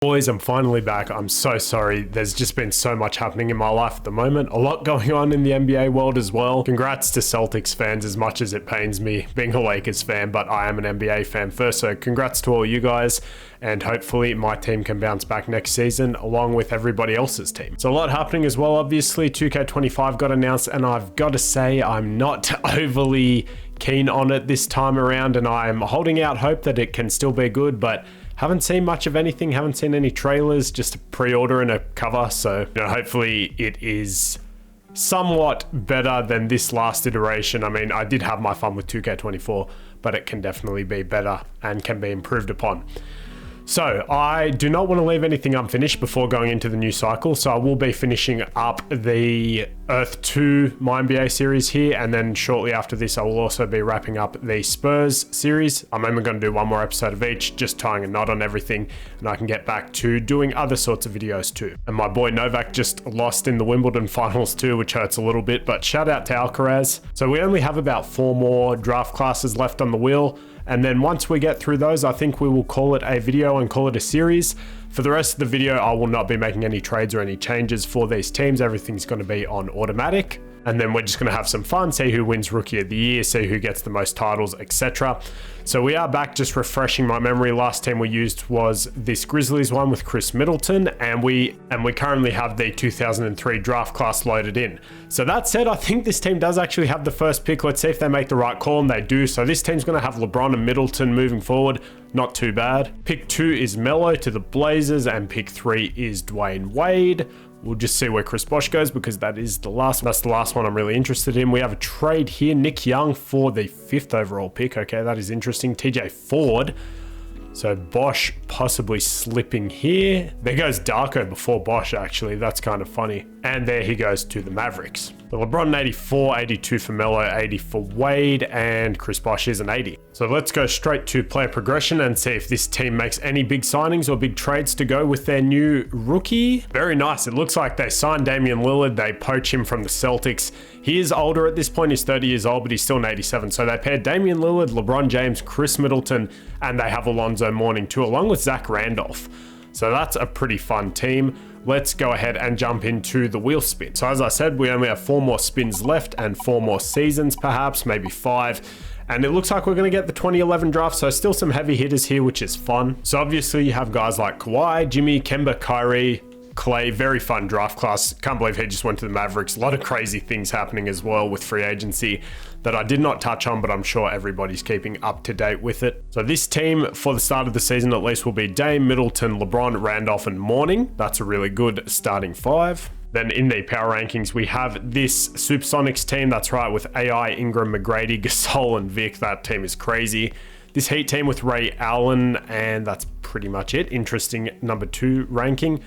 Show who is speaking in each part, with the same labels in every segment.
Speaker 1: Boys, I'm finally back. I'm so sorry. There's just been so much happening in my life at the moment. A lot going on in the NBA world as well. Congrats to Celtics fans, as much as it pains me being a Lakers fan, but I am an NBA fan first. So congrats to all you guys. And hopefully my team can bounce back next season along with everybody else's team. So a lot happening as well. Obviously 2K25 got announced, and I've got to say I'm not overly keen on it this time around, and I'm holding out hope that it can still be good, but haven't seen much of anything, haven't seen any trailers, just a pre-order and a cover. So, hopefully it is somewhat better than this last iteration. I mean, I did have my fun with 2K24, but it can definitely be better and can be improved upon. So I do not want to leave anything unfinished before going into the new cycle. So I will be finishing up the Earth-2 MyNBA series here. And then shortly after this, I will also be wrapping up the Spurs series. I'm only going to do one more episode of each, just tying a knot on everything. And I can get back to doing other sorts of videos too. And my boy Novak just lost in the Wimbledon finals too, which hurts a little bit, but shout out to Alcaraz. So we only have about 4 more draft classes left on the wheel. And then once we get through those, I think we will call it a video and call it a series. For the rest of the video, I will not be making any trades or any changes for these teams. Everything's going to be on automatic. And then we're just going to have some fun, see who wins Rookie of the Year, see who gets the most titles, etc. So we are back, just refreshing my memory. Last team we used was this Grizzlies one with Chris Middleton, and we currently have the 2003 draft class loaded in. So that said, I think this team does actually have the first pick. Let's see if they make the right call, and they do. So this team's going to have LeBron and Middleton moving forward. Not too bad. Pick 2 is Melo to the Blazers, and pick 3 is Dwayne Wade. We'll just see where Chris Bosh goes, because that's the last one I'm really interested in. We have a trade here. Nick Young for the 5th overall pick. Okay, that is interesting. TJ Ford. So Bosh possibly slipping here. There goes Darko before Bosh, actually. That's kind of funny. And there he goes to the Mavericks. The LeBron 84, 82 for Melo, 80 for Wade, and Chris Bosh is an 80. So let's go straight to player progression and see if this team makes any big signings or big trades to go with their new rookie. Very nice. It looks like they signed Damian Lillard. They poach him from the Celtics. He is older at this point. He's 30 years old, but he's still an 87. So they paired Damian Lillard, LeBron James, Chris Middleton, and they have Alonzo Mourning too, along with Zach Randolph. So that's a pretty fun team. Let's go ahead and jump into the wheel spin. So as I said, we only have 4 more spins left and 4 more seasons, perhaps, maybe 5. And it looks like we're going to get the 2011 draft, so still some heavy hitters here, which is fun. So obviously you have guys like Kawhi, Jimmy, Kemba, Kyrie, Clay. Very fun draft class. Can't believe he just went to the Mavericks. A lot of crazy things happening as well with free agency that I did not touch on, but I'm sure everybody's keeping up to date with it. So this team for the start of the season at least will be Dame, Middleton, LeBron, Randolph, and Mourning. That's a really good starting 5. Then in the power rankings, we have this Supersonics team. That's right, with AI, Ingram, McGrady, Gasol, and Vic. That team is crazy. This Heat team with Ray Allen, and that's pretty much it. Interesting number 2 ranking.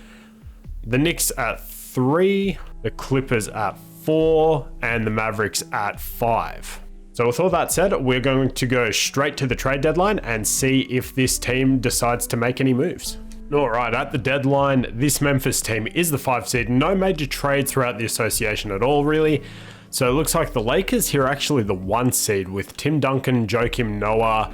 Speaker 1: The Knicks at 3, the Clippers at 4, and the Mavericks at 5. So with all that said, we're going to go straight to the trade deadline and see if this team decides to make any moves. All right, at the deadline, this Memphis team is the 5 seed. No major trades throughout the association at all, really. So it looks like the Lakers here are actually the 1 seed with Tim Duncan, Joakim Noah,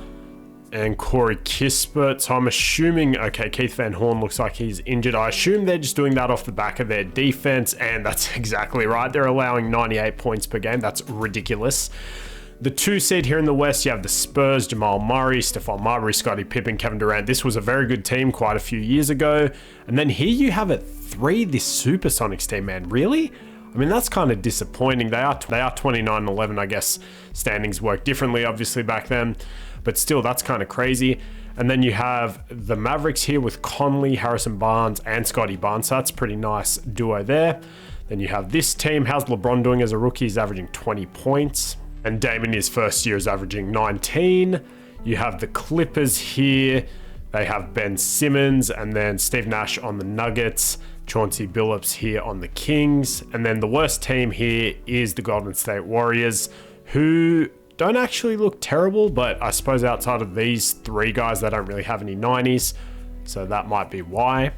Speaker 1: and Corey Kispert. So I'm assuming, okay, Keith Van Horn looks like he's injured. I assume they're just doing that off the back of their defense, and that's exactly right. They're allowing 98 points per game. That's ridiculous. The 2 seed here in the West, you have the Spurs, Jamal Murray, Stephon Marbury, Scottie Pippen, Kevin Durant. This was a very good team quite a few years ago. And then here you have at 3, this Supersonics team, man. Really? I mean, that's kind of disappointing. They are 29-11, I guess. Standings work differently, obviously, back then. But still, that's kind of crazy. And then you have the Mavericks here with Conley, Harrison Barnes, and Scottie Barnes. So that's a pretty nice duo there. Then you have this team. How's LeBron doing as a rookie? He's averaging 20 points. And Dame in his first year is averaging 19. You have the Clippers here. They have Ben Simmons, and then Steve Nash on the Nuggets. Chauncey Billups here on the Kings. And then the worst team here is the Golden State Warriors, who don't actually look terrible, but I suppose outside of these 3 guys, they don't really have any 90s. So that might be why.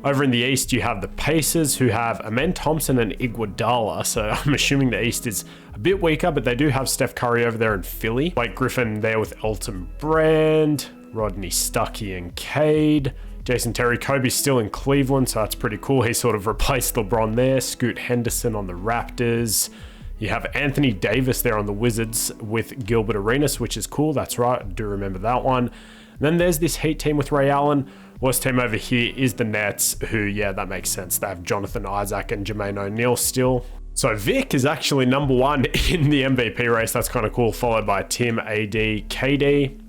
Speaker 1: Over in the East, you have the Pacers, who have Amen Thompson and Iguodala. So I'm assuming the East is a bit weaker, but they do have Steph Curry over there in Philly. Blake Griffin there with Elton Brand, Rodney Stuckey and Cade, Jason Terry, Kobe's still in Cleveland, so that's pretty cool. He sort of replaced LeBron there. Scoot Henderson on the Raptors. You have Anthony Davis there on the Wizards with Gilbert Arenas, which is cool. That's right, I do remember that one. And then there's this Heat team with Ray Allen. Worst team over here is the Nets, who, yeah, that makes sense. They have Jonathan Isaac and Jermaine O'Neal still. So Vic is actually number one in the MVP race. That's kind of cool, followed by Tim, AD, KD.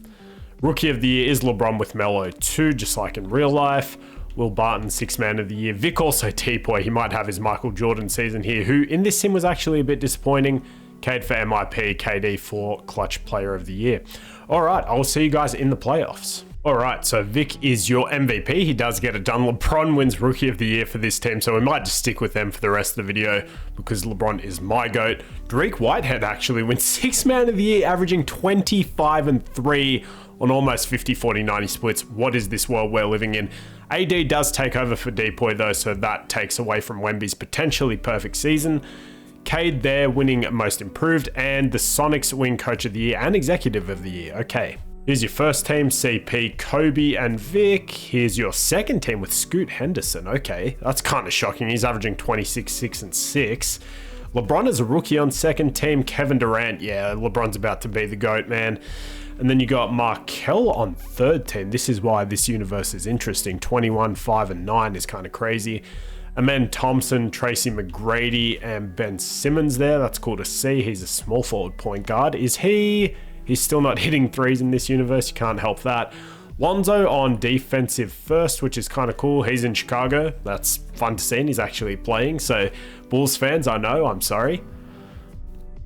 Speaker 1: Rookie of the Year is LeBron with Melo too, just like in real life. Will Barton, Sixth Man of the Year. Vic also T-Boy. He might have his Michael Jordan season here, who in this sim was actually a bit disappointing. Cade for MIP, KD for Clutch Player of the Year. All right, I'll see you guys in the playoffs. All right, so Vic is your MVP. He does get it done. LeBron wins Rookie of the Year for this team, so we might just stick with them for the rest of the video because LeBron is my GOAT. Dariq Whitehead actually wins Sixth Man of the Year, averaging 25 and 3 on almost 50, 40, 90 splits. What is this world we're living in? AD does take over for Depoy though, so that takes away from Wemby's potentially perfect season. Cade there winning Most Improved, and the Sonics win Coach of the Year and Executive of the Year. Okay. Here's your first team, CP, Kobe, and Vic. Here's your second team with Scoot Henderson. Okay, that's kind of shocking. He's averaging 26, 6, and 6. LeBron is a rookie on second team. Kevin Durant, yeah, LeBron's about to be the GOAT, man. And then you got Markel on third team. This is why this universe is interesting. 21, 5, and 9 is kind of crazy. Amen Thompson, Tracy McGrady, and Ben Simmons there. That's cool to see. He's a small forward point guard. Is he... He's still not hitting threes in this universe. You can't help that. Lonzo on defensive first, which is kind of cool. He's in Chicago. That's fun to see, and he's actually playing. So, Bulls fans, I know. I'm sorry.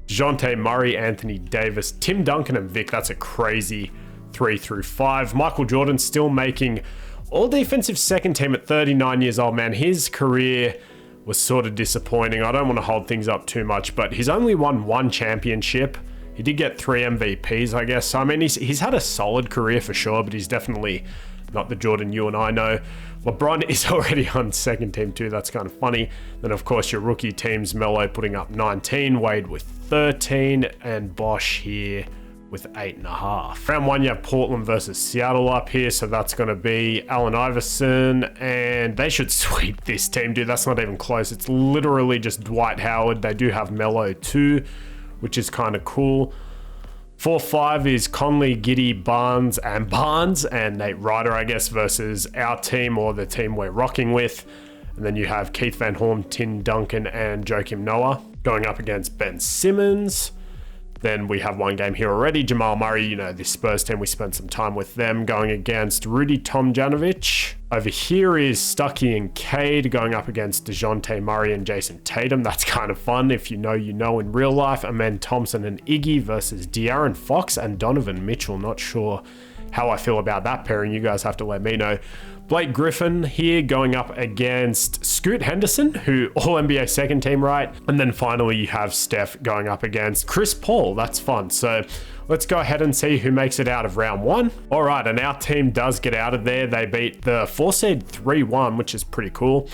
Speaker 1: DeJounte Murray, Anthony Davis, Tim Duncan, and Vic. That's a crazy 3 through 5. Michael Jordan still making all defensive second team at 39 years old, man. His career was sort of disappointing. I don't want to hold things up too much, but he's only won 1 championship. He did get 3 MVPs, I guess. So, I mean, he's had a solid career for sure, but he's definitely not the Jordan you and I know. LeBron is already on second team too. That's kind of funny. Then, of course, your rookie teams, Melo putting up 19, Wade with 13, and Bosch here with 8.5. Round 1, you have Portland versus Seattle up here. So that's going to be Allen Iverson, and they should sweep this team, dude. That's not even close. It's literally just Dwight Howard. They do have Melo too, which is kind of cool. 4-5 is Conley, Giddy, Barnes, and Nate Ryder, I guess, versus our team or the team we're rocking with. And then you have Keith Van Horn, Tim Duncan, and Joakim Noah going up against Ben Simmons. Then we have one game here already. Jamal Murray, you know, this Spurs team, we spent some time with them, going against Rudy Tomjanovic. Over here is Stuckey and Cade going up against DeJounte Murray and Jason Tatum. That's kind of fun. If you know, you know in real life. Amen Thompson and Iggy versus De'Aaron Fox and Donovan Mitchell. Not sure how I feel about that pairing. You guys have to let me know. Blake Griffin here going up against Scoot Henderson, who All-NBA second team, right? And then finally you have Steph going up against Chris Paul. That's fun. So let's go ahead and see who makes it out of round 1. All right, and our team does get out of there. They beat the 4 seed 3-1, which is pretty cool.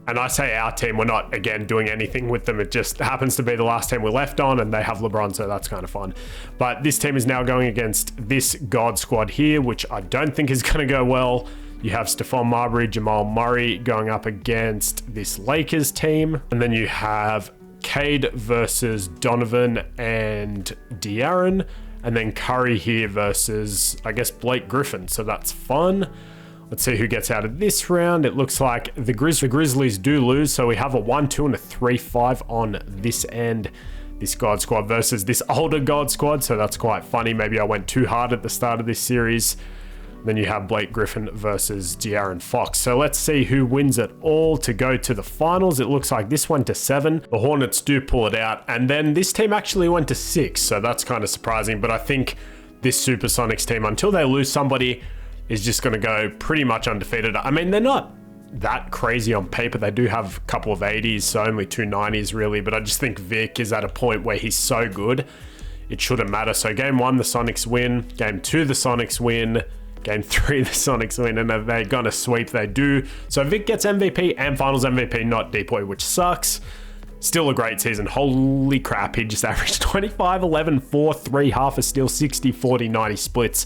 Speaker 1: And I say our team, we're not, again, doing anything with them. It just happens to be the last team we're left on, and they have LeBron, so that's kind of fun. But this team is now going against this God squad here, which I don't think is going to go well. You have Stephon Marbury, Jamal Murray going up against this Lakers team. And then you have Cade versus Donovan and De'Aaron. And then Curry here versus, I guess, Blake Griffin. So that's fun. Let's see who gets out of this round. It looks like the Grizzlies do lose. So we have a 1-2 and a 3-5 on this end. This God squad versus this older God squad. So that's quite funny. Maybe I went too hard at the start of this series. Then you have Blake Griffin versus De'Aaron Fox. So let's see who wins it all to go to the finals. It looks like this went to 7. The Hornets do pull it out. And then this team actually went to 6. So that's kind of surprising. But I think this Supersonics team, until they lose somebody, is just going to go pretty much undefeated. I mean, they're not that crazy on paper. They do have a couple of 80s, so only 2 90s really. But I just think Vic is at a point where he's so good, it shouldn't matter. So game 1, the Sonics win. Game 2, the Sonics win. Game 3, the Sonics win, and are they gonna sweep? They do. So Vic gets MVP and Finals MVP, not Depoy, which sucks. Still a great season. Holy crap, he just averaged 25, 11, 4, 3, half a steal, 60, 40, 90 splits.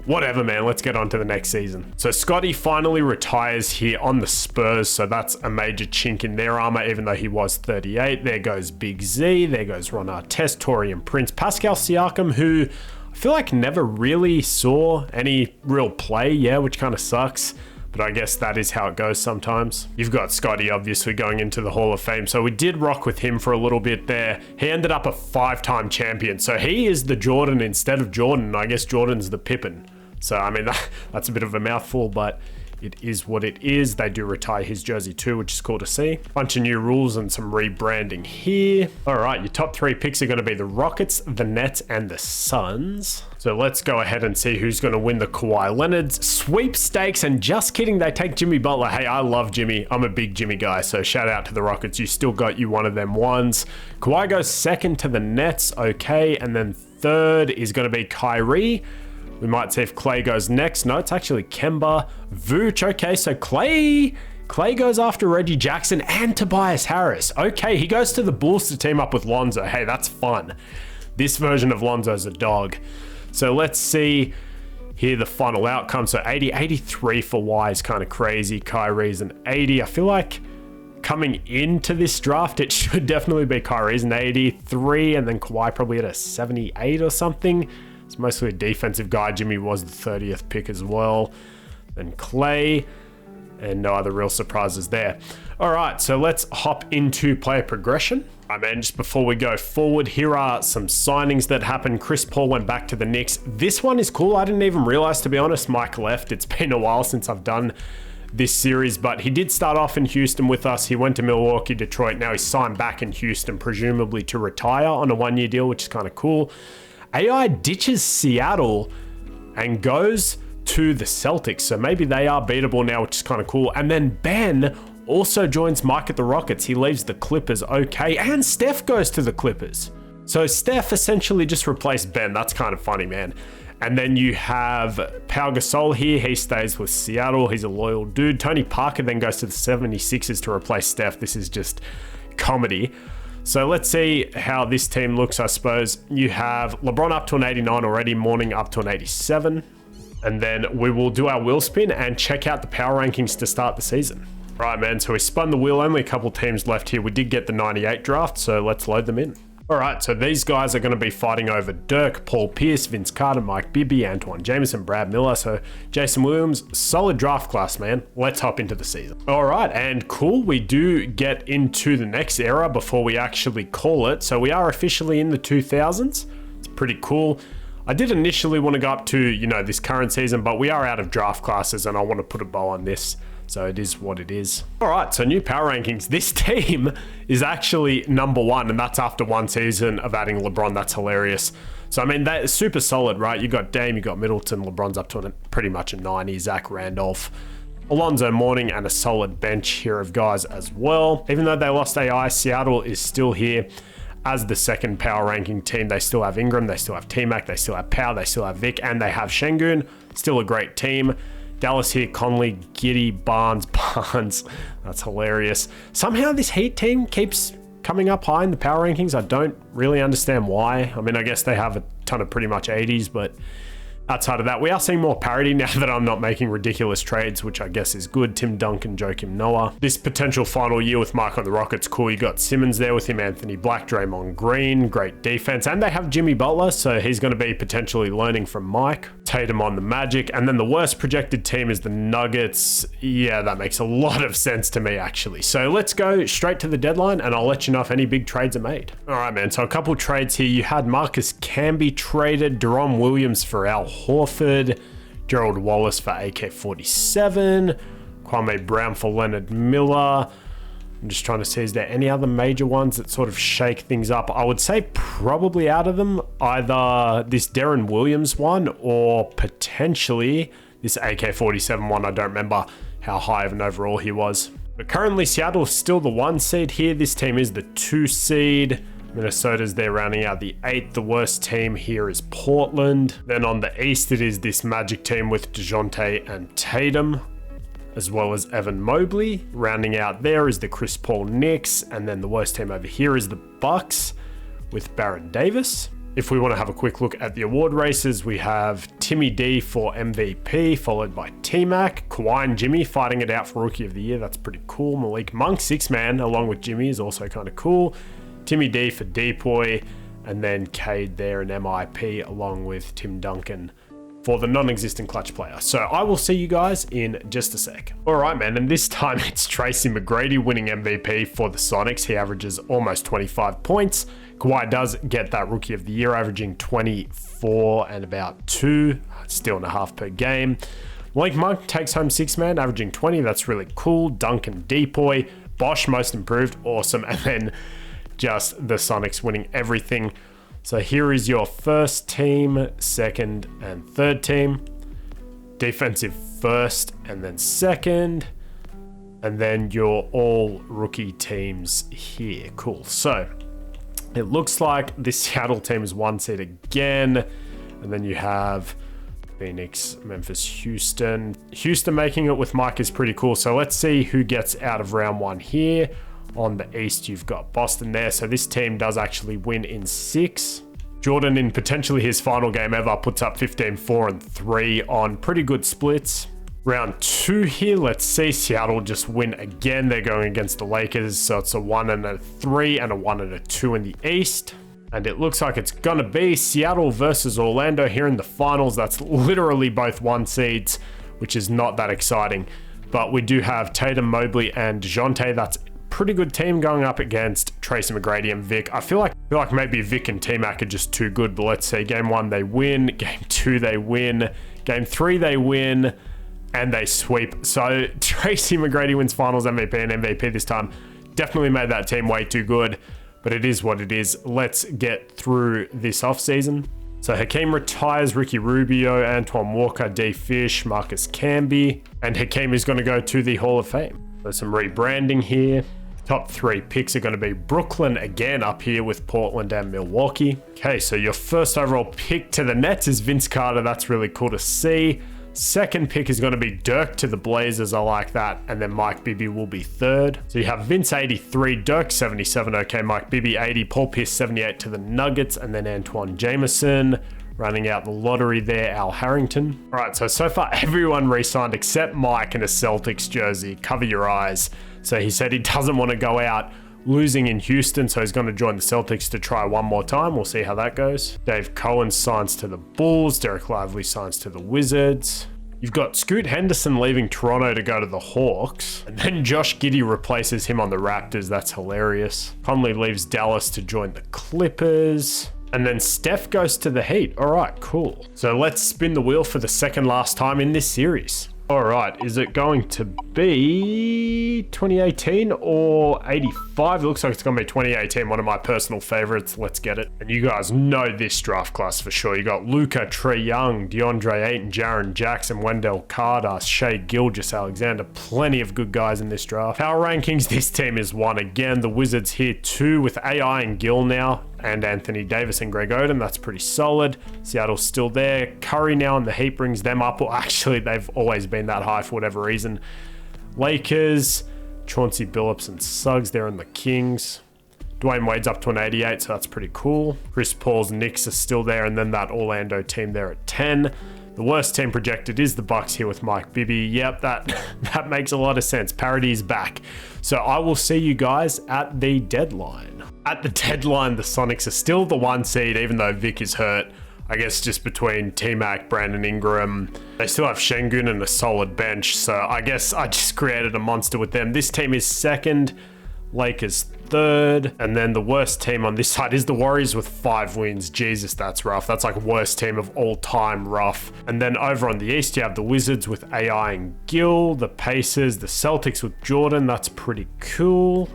Speaker 1: whatever, man. Let's get on to the next season. So Scotty finally retires here on the Spurs. So that's a major chink in their armor, even though he was 38. There goes Big Z. There goes Ron Artest, Taurean Prince, Pascal Siakam, who I feel like never really saw any real play, yeah, which kind of sucks. But I guess that is how it goes sometimes. You've got Scotty obviously going into the Hall of Fame. So we did rock with him for a little bit there. He ended up a 5-time champion. So he is the Jordan instead of Jordan. I guess Jordan's the Pippen. So, I mean, that's a bit of a mouthful, but it is what it is. They do retire his jersey too, which is cool to see. Bunch of new rules and some rebranding here. All right, your top 3 picks are going to be the Rockets, the Nets, and the Suns. So let's go ahead and see who's going to win the Kawhi Leonard's sweepstakes. And just kidding, they take Jimmy Butler. Hey, I love Jimmy. I'm a big Jimmy guy, so shout out to the Rockets. You still got you one of them ones. Kawhi goes second to the Nets, okay. And then third is going to be Kyrie. We might see if Clay goes next. No, it's actually Kemba. Vooch, okay, so Clay goes after Reggie Jackson and Tobias Harris. Okay, he goes to the Bulls to team up with Lonzo. Hey, that's fun. This version of Lonzo's a dog. So let's see here the final outcome. So 80, 83 for Y is kind of crazy. Kyrie's an 80. I feel like coming into this draft, it should definitely be Kyrie's an 83, and then Kawhi probably at a 78 or something. It's mostly a defensive guy. Jimmy was the 30th pick as well. Then Clay, and no other real surprises there. All right, so let's hop into player progression. All right, man, just before we go forward, here are some signings that happened. Chris Paul went back to the Knicks. This one is cool. I didn't even realize, to be honest, Mike left. It's been a while since I've done this series, but he did start off in Houston with us. He went to Milwaukee, Detroit. Now he's signed back in Houston, presumably to retire on a 1-year deal, which is kind of cool. AI ditches Seattle and goes to the Celtics. So maybe they are beatable now, which is kind of cool. And then Ben also joins Mike at the Rockets. He leaves the Clippers, okay. And Steph goes to the Clippers. So Steph essentially just replaced Ben. That's kind of funny, man. And then you have Pau Gasol here. He stays with Seattle. He's a loyal dude. Tony Parker then goes to the 76ers to replace Steph. This is just comedy. So let's see how this team looks, I suppose. You have LeBron up to an 89 already, Mourning up to an 87. And then we will do our wheel spin and check out the power rankings to start the season. Right, man, so we spun the wheel. Only a couple teams left here. We did get the 98 draft, so let's load them in. All right, so these guys are going to be fighting over Dirk, Paul Pierce, Vince Carter, Mike Bibby, Antoine Jameson, Brad Miller. So Jason Williams, solid draft class, man. Let's hop into the season. All right, and cool, we do get into the next era before we actually call it. So we are officially in the 2000s. It's pretty cool. I did initially want to go up to, you know, this current season, but we are out of draft classes and I want to put a bow on this. So it is what it is. All right, so new power rankings. This team is actually number 1, and that's after 1 season of adding LeBron. That's hilarious. So, I mean, that is super solid, right? You got Dame, you got Middleton, LeBron's up to pretty much a 90, Zach Randolph, Alonzo Mourning, and a solid bench here of guys as well. Even though they lost AI, Seattle is still here as the second power ranking team. They still have Ingram, they still have T-Mac, they still have Powell, they still have Vic, and they have Şengün. Still a great team. Dallas here, Conley, Giddey, Barnes. That's hilarious. Somehow this Heat team keeps coming up high in the power rankings. I don't really understand why. I mean, I guess they have a ton of pretty much 80s, but outside of that, we are seeing more parity now that I'm not making ridiculous trades, which I guess is good. Tim Duncan, Joakim Noah. This potential final year with Mike on the Rockets, cool. You got Simmons there with him, Anthony Black, Draymond Green, great defense. And they have Jimmy Butler, so he's going to be potentially learning from Mike. Tatum on the Magic. And then the worst projected team is the Nuggets. Yeah, that makes a lot of sense to me, actually. So let's go straight to the deadline, and I'll let you know if any big trades are made. All right, man. So a couple trades here. You had Marcus Camby traded, Deron Williams for Al Horford, Gerald Wallace for AK-47, Kwame Brown for Leonard Miller. I'm just trying to see, is there any other major ones that sort of shake things up? I would say probably out of them, either this Deron Williams one or potentially this AK-47 one. I don't remember how high of an overall he was. But currently Seattle is still the 1 seed here. This team is the 2 seed. Minnesota's there rounding out the 8th. The worst team here is Portland. Then on the East, it is this Magic team with DeJounte and Tatum, as well as Evan Mobley. Rounding out there is the Chris Paul Knicks. And then the worst team over here is the Bucks with Baron Davis. If we want to have a quick look at the award races, we have Timmy D for MVP, followed by T-Mac. Kawhi and Jimmy fighting it out for Rookie of the Year. That's pretty cool. Malik Monk, 6-man, along with Jimmy, is also kind of cool. Timmy D for Depoy, and then Cade there in MIP, along with Tim Duncan for the non-existent clutch player. So I will see you guys in just a sec. All right, man, and this time it's Tracy McGrady winning MVP for the Sonics. He averages almost 25 points. Kawhi does get that Rookie of the Year, averaging 24 and about 2, steal and a half per game. Malik Monk takes home 6-man, averaging 20. That's really cool. Duncan, Depoy, Bosch, most improved, awesome. And then just the Sonics winning everything. So here is your first team, second and third team. Defensive first and then second. And then your all rookie teams here. Cool. So it looks like this Seattle team is 1 seed again. And then you have Phoenix, Memphis, Houston. Houston making it with Mike is pretty cool. So let's see who gets out of round 1 here. On the East, you've got Boston there. So this team does actually win in 6. Jordan, in potentially his final game ever, puts up 15, 4, and 3 on pretty good splits. Round 2 here, let's see. Seattle just win again. They're going against the Lakers. So it's a 1 and a 3 and a 1 and a 2 in the East. And it looks like it's going to be Seattle versus Orlando here in the finals. That's literally both 1 seeds, which is not that exciting. But we do have Tatum, Mobley, and DeJounte. That's pretty good team going up against Tracy McGrady and Vic. I feel like maybe Vic and T-Mac are just too good, but let's see. Game 1 they win, game 2 they win, game 3 they win, and they sweep. So Tracy McGrady wins finals MVP and MVP this time. Definitely made that team way too good, but it is what it is. Let's get through this offseason. So Hakeem retires, Ricky Rubio, Antoine Walker, D. Fish, Marcus Camby, and Hakeem is going to go to the Hall of Fame. There's some rebranding here. Top 3 picks are going to be Brooklyn again up here with Portland and Milwaukee. Okay, so your first overall pick to the Nets is Vince Carter. That's really cool to see. Second pick is going to be Dirk to the Blazers. I like that. And then Mike Bibby will be third. So you have Vince 83, Dirk 77. Okay, Mike Bibby 80, Paul Pierce 78 to the Nuggets. And then Antoine Jameson. Running out the lottery there, Al Harrington. All right, so far everyone re-signed except Mike in a Celtics jersey. Cover your eyes. So he said he doesn't want to go out losing in Houston, so he's going to join the Celtics to try one more time. We'll see how that goes. Dave Cohen signs to the Bulls. Derek Lively signs to the Wizards. You've got Scoot Henderson leaving Toronto to go to the Hawks. And then Josh Giddey replaces him on the Raptors. That's hilarious. Conley leaves Dallas to join the Clippers. And then Steph goes to the Heat. All right, cool. So let's spin the wheel for the second last time in this series. All right, is it going to be 2018 or 85? It looks like it's going to be 2018, one of my personal favorites. Let's get it. And you guys know this draft class for sure. You got Luka, Trae Young, DeAndre Ayton, Jaren Jackson, Wendell Carter, Shai Gilgeous-Alexander. Plenty of good guys in this draft. Power rankings, this team is 1 again. The Wizards here 2 with AI and Gill now. And Anthony Davis and Greg Oden. That's pretty solid. Seattle's still there. Curry now and the Heat brings them up. Well, actually, they've always been that high for whatever reason. Lakers, Chauncey Billups and Suggs there in the Kings. Dwayne Wade's up to an 88, so that's pretty cool. Chris Paul's Knicks are still there, and then that Orlando team there at 10. The worst team projected is the Bucks here with Mike Bibby. Yep, that makes a lot of sense. Parity is back. So I will see you guys at the deadline. At the deadline, the Sonics are still the 1 seed, even though Vic is hurt. I guess just between T-Mac, Brandon Ingram. They still have Şengün and a solid bench. So I guess I just created a monster with them. This team is 2nd. Lakers 3rd. And then the worst team on this side is the Warriors with 5 wins. Jesus, that's rough. That's like worst team of all time rough. And then over on the East, you have the Wizards with AI and Gill, the Pacers, the Celtics with Jordan. That's pretty cool.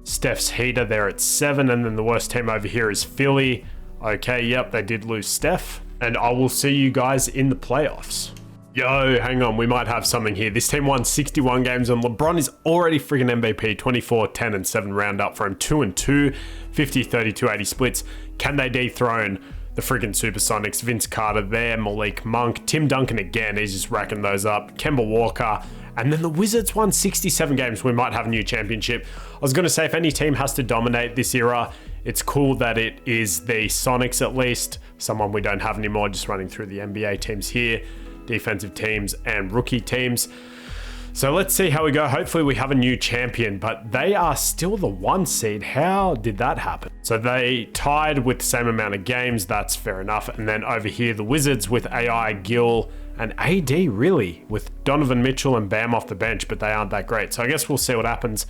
Speaker 1: Steph's Heater there at 7. And then the worst team over here is Philly. Okay, yep, they did lose Steph. And I will see you guys in the playoffs. Yo, hang on, we might have something here. This team won 61 games and LeBron is already friggin' MVP. 24, 10, and 7 round up for him. 2-2, 50, 32, 80 splits. Can they dethrone the friggin' Supersonics? Vince Carter there, Malik Monk, Tim Duncan again, he's just racking those up. Kemba Walker, And then the Wizards won 67 games. We might have a new championship. I was going to say, if any team has to dominate this era, it's cool that it is the Sonics at least. Someone we don't have anymore, just running through the NBA teams here. Defensive teams and rookie teams. So let's see how we go. Hopefully we have a new champion, but they are still the 1 seed. How did that happen? So they tied with the same amount of games. That's fair enough. And then over here, the Wizards with AI, Gill, and AD really, with Donovan Mitchell and Bam off the bench, but they aren't that great. So I guess we'll see what happens.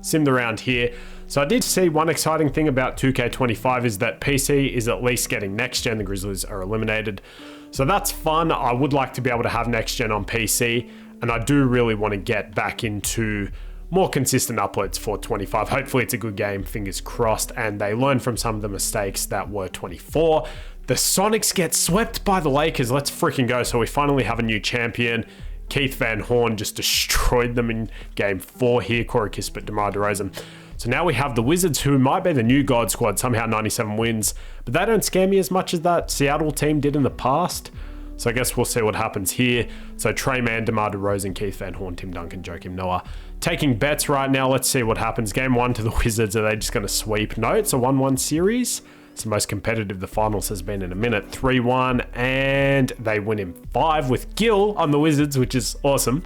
Speaker 1: Simmed around here. So I did see one exciting thing about 2K25 is that PC is at least getting next gen. The Grizzlies are eliminated. So that's fun. I would like to be able to have next gen on PC. And I do really want to get back into more consistent uploads for 25. Hopefully it's a good game, fingers crossed, and they learn from some of the mistakes that were 24. The Sonics get swept by the Lakers. Let's freaking go. So we finally have a new champion. Keith Van Horn just destroyed them in game 4 here. Corey Kispert, DeMar DeRozan. So now we have the Wizards, who might be the new God Squad, somehow 97 wins, but they don't scare me as much as that Seattle team did in the past. So I guess we'll see what happens here. So Trey Mann, DeMar DeRozan, Keith Van Horn, Tim Duncan, Joakim Noah. Taking bets right now. Let's see what happens. Game 1 to the Wizards. Are they just going to sweep? No, it's a 1-1 series. It's the most competitive the finals has been in a minute. 3-1, and they win in 5 with Gill on the Wizards, which is awesome.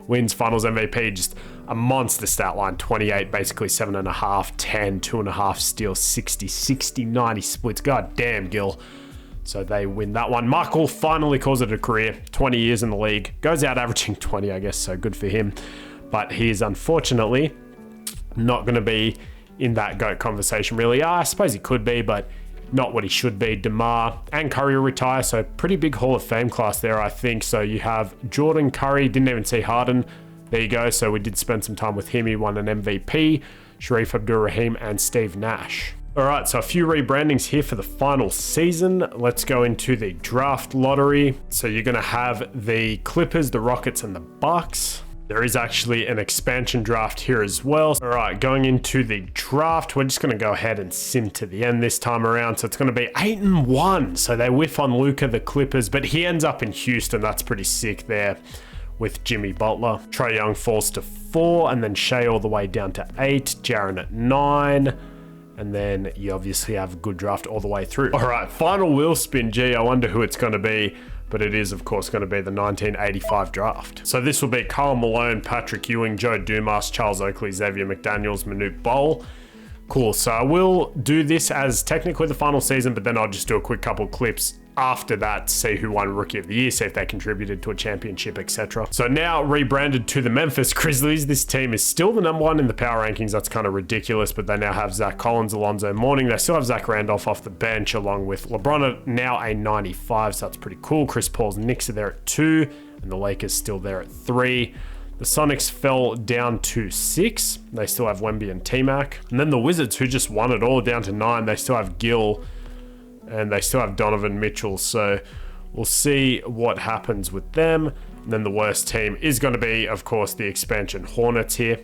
Speaker 1: Wins finals MVP, just a monster stat line. 28, basically 7.5, 10, 2.5 steals, 60, 60, 90 splits. God damn, Gill. So they win that one. Markle finally calls it a career. 20 years in the league. Goes out averaging 20, I guess, so good for him. But he is unfortunately not going to be in that GOAT conversation, really. I suppose he could be, but not what he should be. DeMar and Curry retire, so pretty big Hall of Fame class there, I think. So you have Jordan, Curry, didn't even see Harden. There you go. So we did spend some time with him. He won an MVP. Sharif Abdur-Rahim and Steve Nash. All right, so a few rebrandings here for the final season. Let's go into the draft lottery. So you're going to have the Clippers, the Rockets, and the Bucks. There is actually an expansion draft here as well. All right, going into the draft, we're just going to go ahead and sim to the end this time around. So it's going to be 8-1. So they whiff on Luka, the Clippers, but he ends up in Houston. That's pretty sick there with Jimmy Butler. Trae Young falls to 4, and then Shea all the way down to 8. Jaren at 9. And then you obviously have a good draft all the way through. All right, final wheel spin. Gee, I wonder who it's going to be. But it is, of course, going to be the 1985 draft. So this will be Karl Malone, Patrick Ewing, Joe Dumas, Charles Oakley, Xavier McDaniels, Manute Bol. Cool. So I will do this as technically the final season, but then I'll just do a quick couple clips after that, see who won Rookie of the Year, see if they contributed to a championship, etc. So now rebranded to the Memphis Grizzlies. This team is still the number 1 in the power rankings. That's kind of ridiculous, but they now have Zach Collins, Alonzo Mourning. They still have Zach Randolph off the bench, along with LeBron at now a 95, so that's pretty cool. Chris Paul's Knicks are there at 2, and the Lakers still there at 3. The Sonics fell down to 6. They still have Wemby and T-Mac. And then the Wizards, who just won it all, down to 9. They still have Gill, and they still have Donovan Mitchell. So we'll see what happens with them. And then the worst team is going to be, of course, the expansion Hornets here.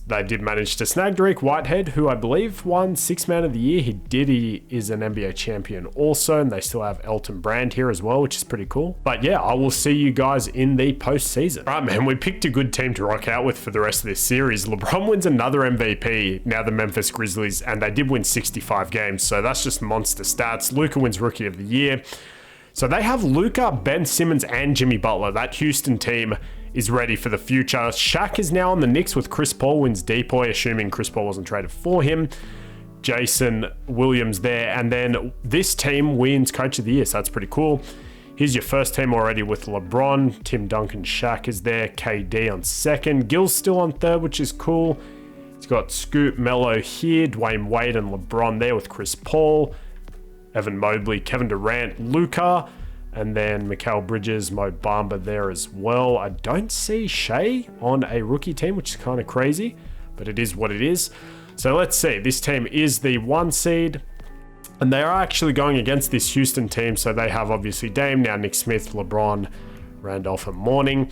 Speaker 1: They did manage to snag Dariq Whitehead, who I believe won 6th Man of the Year. He is an NBA champion also, and they still have Elton Brand here as well, which is pretty cool. But yeah, I will see you guys in the postseason. All right, man, we picked a good team to rock out with for the rest of this series. LeBron wins another MVP, now the Memphis Grizzlies, and they did win 65 games, so that's just monster stats. Luka wins Rookie of the Year. So they have Luka, Ben Simmons, and Jimmy Butler. That Houston team is ready for the future. Shaq is now on the Knicks with Chris Paul wins Depoy, assuming Chris Paul wasn't traded for him. Jason Williams there. And then this team wins Coach of the Year, so that's pretty cool. Here's your first team already with LeBron. Tim Duncan, Shaq is there. KD on 2nd. Gill's still on 3rd, which is cool. He's got Scoot, Melo here. Dwayne Wade and LeBron there with Chris Paul. Evan Mobley, Kevin Durant, Luka. And then Mikal Bridges, Mo Bamba there as well. I don't see Shea on a rookie team, which is kind of crazy, but it is what it is. So let's see. This team is the 1 seed, and they are actually going against this Houston team. So they have obviously Dame, now Nick Smith, LeBron, Randolph, and Mourning.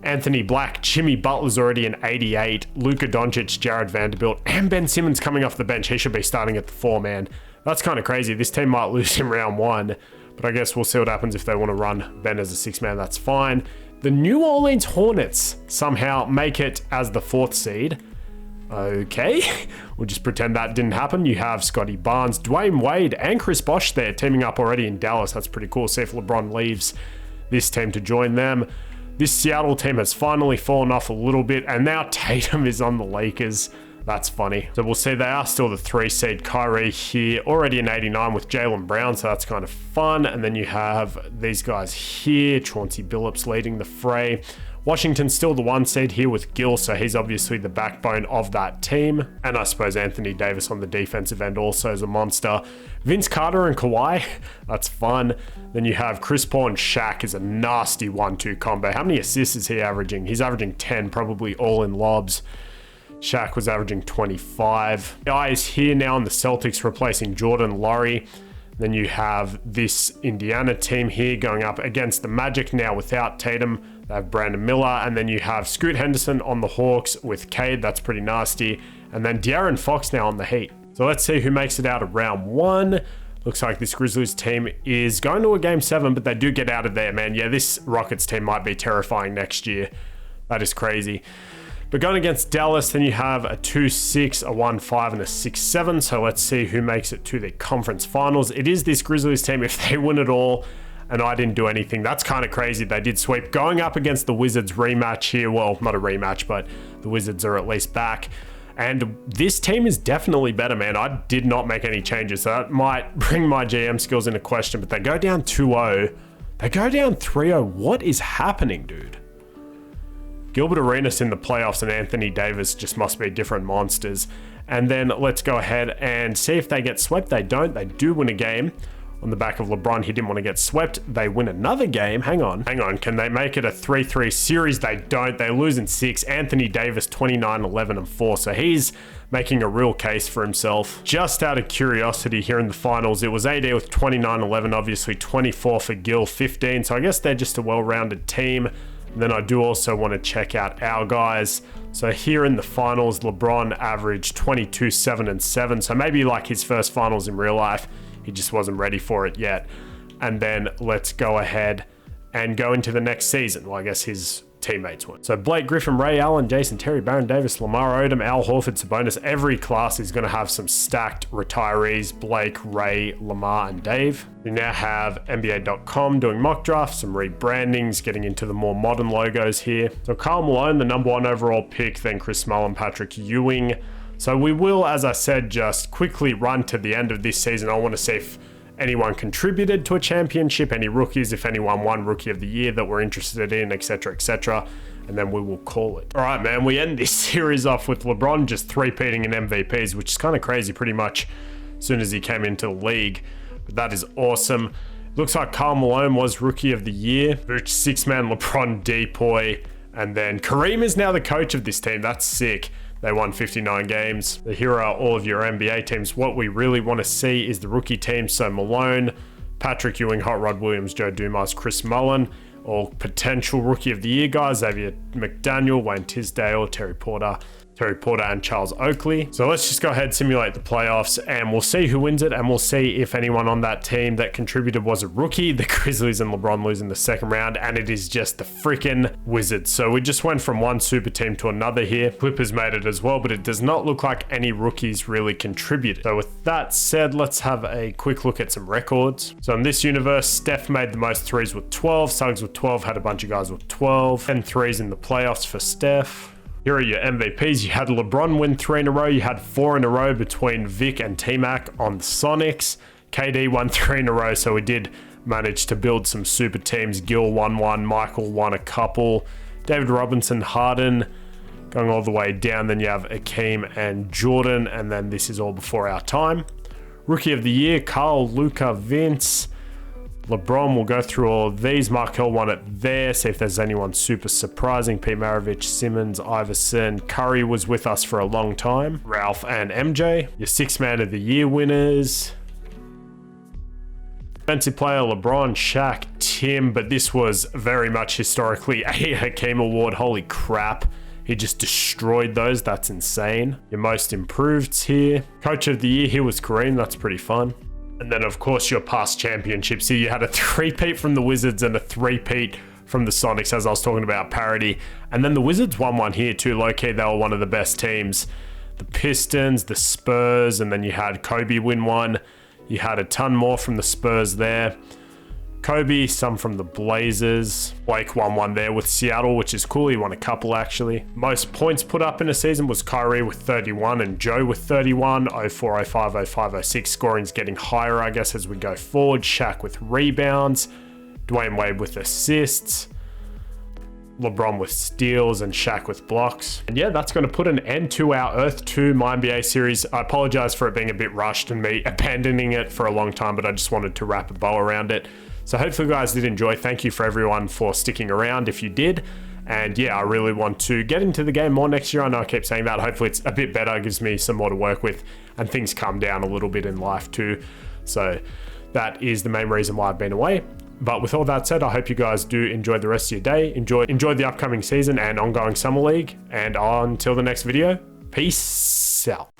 Speaker 1: Anthony Black, Jimmy Butler's already an 88. Luka Doncic, Jared Vanderbilt, and Ben Simmons coming off the bench. He should be starting at the 4, man. That's kind of crazy. This team might lose in round 1. But I guess we'll see what happens if they want to run Ben as a 6-man. That's fine. The New Orleans Hornets somehow make it as the 4th seed. Okay, we'll just pretend that didn't happen. You have Scotty Barnes, Dwayne Wade, and Chris Bosh there teaming up already in Dallas. That's pretty cool. See if LeBron leaves this team to join them. This Seattle team has finally fallen off a little bit, and now Tatum is on the Lakers. That's funny. So we'll see they are still the 3 seed. Kyrie here, already in 89 with Jaylen Brown, so that's kind of fun. And then you have these guys here, Chauncey Billups leading the fray. Washington's still the 1 seed here with Gill, so he's obviously the backbone of that team. And I suppose Anthony Davis on the defensive end also is a monster. Vince Carter and Kawhi, that's fun. Then you have Chris Paul and Shaq is a nasty 1-2 combo. How many assists is he averaging? He's averaging 10, probably all in lobs. Shaq was averaging 25. Guy is here now in the Celtics replacing Jordan Laurie. Then you have this Indiana team here going up against the Magic now without Tatum. They have Brandon Miller. And then you have Scoot Henderson on the Hawks with Cade. That's pretty nasty. And then De'Aaron Fox now on the Heat. So let's see who makes it out of round 1. Looks like this Grizzlies team is going to a game 7, but they do get out of there, man. Yeah, this Rockets team might be terrifying next year. That is crazy. But going against Dallas, then you have a 2-6, a 1-5, and a 6-7. So let's see who makes it to the conference finals. It is this Grizzlies team. If they win it all and I didn't do anything, that's kind of crazy. They did sweep. Going up against the Wizards rematch here. Well, not a rematch, but the Wizards are at least back. And this team is definitely better, man. I did not make any changes. So that might bring my GM skills into question. But they go down 2-0. They go down 3-0. What is happening, dude? Gilbert Arenas in the playoffs and Anthony Davis just must be different monsters. And then let's go ahead and see if they get swept. They don't. They do win a game on the back of LeBron. He didn't want to get swept. They win another game. Hang on. Can they make it a 3-3 series? They don't. They lose in 6. Anthony Davis 29, 11, and 4. So he's making a real case for himself. Just out of curiosity here in the finals, it was AD with 29, 11, obviously 24 for Gil, 15. So I guess they're just a well-rounded team. Then I do also want to check out our guys. So here in the finals, LeBron averaged 22, 7, and 7. So maybe like his first finals in real life, he just wasn't ready for it yet. And then let's go ahead and go into the next season. Well, I guess his teammates won. So Blake Griffin, Ray Allen, Jason Terry, Baron Davis, Lamar Odom, Al Horford, Sabonis. Every class is going to have some stacked retirees: Blake, Ray, Lamar, and Dave. We now have NBA.com doing mock drafts, some rebrandings, getting into the more modern logos here. So Karl Malone, the number 1 overall pick, then Chris Mullin, Patrick Ewing. So we will, as I said, just quickly run to the end of this season. I want to see if anyone contributed to a championship, any rookies, if anyone won Rookie of the Year that we're interested in, etc., etc. And then we will call it. All right, man, we end this series off with LeBron just three-peating in MVPs, which is kind of crazy pretty much as soon as he came into the league. But that is awesome. Looks like Karl Malone was Rookie of the Year. Which 6-man LeBron, Depoy, and then Kareem is now the coach of this team. That's sick. They won 59 games. Here are all of your NBA teams. What we really want to see is the rookie team. So Malone, Patrick Ewing, Hot Rod Williams, Joe Dumas, Chris Mullin, all potential Rookie of the Year guys. Xavier McDaniel, Wayne Tisdale, Terry Porter, and Charles Oakley. So let's just go ahead and simulate the playoffs and we'll see who wins it, and we'll see if anyone on that team that contributed was a rookie. The Grizzlies and LeBron lose in the second round, and it is just the freaking Wizards. So we just went from one super team to another here. Clippers made it as well, but it does not look like any rookies really contributed. So with that said, let's have a quick look at some records. So in this universe, Steph made the most threes with 12. Suggs with 12, had a bunch of guys with 12. 10 threes in the playoffs for Steph. Here are your MVPs. You had LeBron win 3 in a row. You had 4 in a row between Vic and T-Mac on the Sonics. KD won 3 in a row, so we did manage to build some super teams. Gil won 1, Michael won a couple. David Robinson, Harden, going all the way down. Then you have Akeem and Jordan, and then this is all before our time. Rookie of the Year, Carl, Luka, Vince. LeBron will go through all of these. Mark Hill won it there. See if there's anyone super surprising. Pete Maravich, Simmons, Iverson. Curry was with us for a long time. Ralph and MJ. Your 6-man of the year winners. Defensive player, LeBron, Shaq, Tim. But this was very much historically a Hakeem Award. Holy crap. He just destroyed those. That's insane. Your most improveds here. Coach of the year here was Kareem. That's pretty fun. And then, of course, your past championships. Here you had a 3-peat from the Wizards and a 3-peat from the Sonics, as I was talking about parity. And then the Wizards won one here too. Low-key, they were one of the best teams. The Pistons, the Spurs, and then you had Kobe win one. You had a ton more from the Spurs there. Kobe, some from the Blazers. Blake won one there with Seattle, which is cool. He won a couple, actually. Most points put up in a season was Kyrie with 31 and Joe with 31. 04, 05, 05, 06. Scoring's getting higher, I guess, as we go forward. Shaq with rebounds. Dwayne Wade with assists. LeBron with steals and Shaq with blocks. And yeah, that's going to put an end to our Earth-2 MyNBA series. I apologize for it being a bit rushed and me abandoning it for a long time, but I just wanted to wrap a bow around it. So hopefully you guys did enjoy. Thank you for everyone for sticking around if you did. And yeah, I really want to get into the game more next year. I know I keep saying that. Hopefully it's a bit better, gives me some more to work with, and things calm down a little bit in life too. So that is the main reason why I've been away. But with all that said, I hope you guys do enjoy the rest of your day. Enjoy the upcoming season and ongoing summer league. And until the next video, peace out.